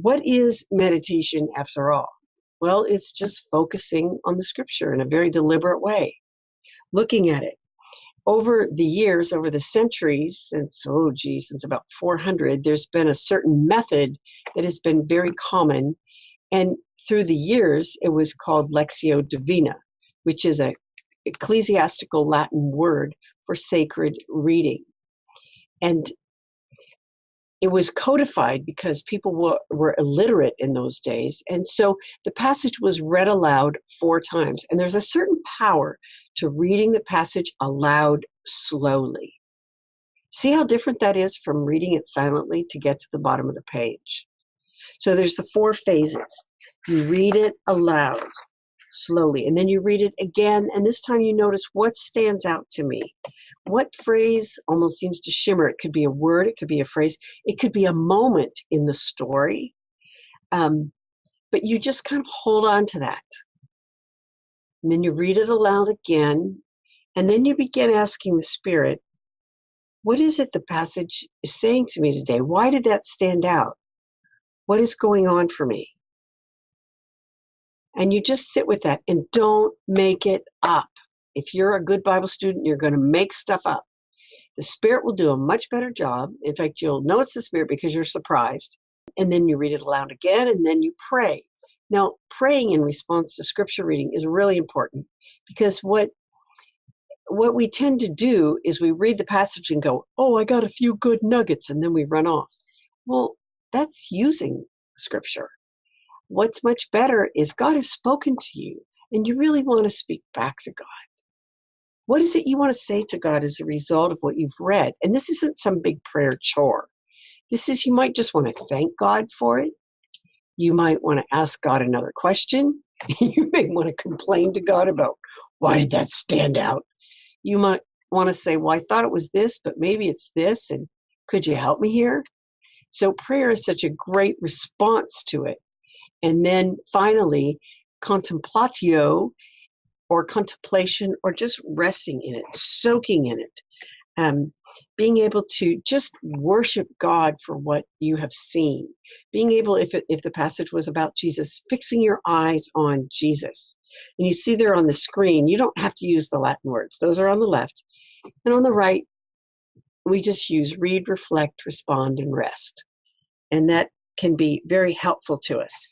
what is meditation after all? Well, it's just focusing on the scripture in a very deliberate way, looking at it. Over the years, over the centuries, since about 400, there's been a certain method that has been very common. And through the years, it was called Lectio Divina, which is a ecclesiastical Latin word for sacred reading. And it was codified because people were illiterate in those days. And so the passage was read aloud 4 times. And there's a certain power to reading the passage aloud slowly. See how different that is from reading it silently to get to the bottom of the page. So there's the 4 phases. You read it aloud slowly, and then you read it again, and this time you notice what stands out to me. What phrase almost seems to shimmer? It could be a word, it could be a phrase, it could be a moment in the story, but you just kind of hold on to that. And then you read it aloud again, and then you begin asking the Spirit, what is it the passage is saying to me today? Why did that stand out? What is going on for me? And you just sit with that and don't make it up. If you're a good Bible student, you're going to make stuff up. The Spirit will do a much better job. In fact, you'll know it's the Spirit because you're surprised. And then you read it aloud again, and then you pray. Now, praying in response to scripture reading is really important because what we tend to do is we read the passage and go, oh, I got a few good nuggets, and then we run off. Well, that's using scripture. What's much better is God has spoken to you, and you really want to speak back to God. What is it you want to say to God as a result of what you've read? And this isn't some big prayer chore. This is, you might just want to thank God for it. You might want to ask God another question. You may want to complain to God about, why did that stand out? You might want to say, well, I thought it was this, but maybe it's this, and could you help me here? So prayer is such a great response to it. And then finally, contemplatio, or contemplation, or just resting in it, soaking in it, being able to just worship God for what you have seen, being able, if the passage was about Jesus, fixing your eyes on Jesus. And you see there on the screen, you don't have to use the Latin words. Those are on the left. And on the right, we just use read, reflect, respond, and rest. And that can be very helpful to us.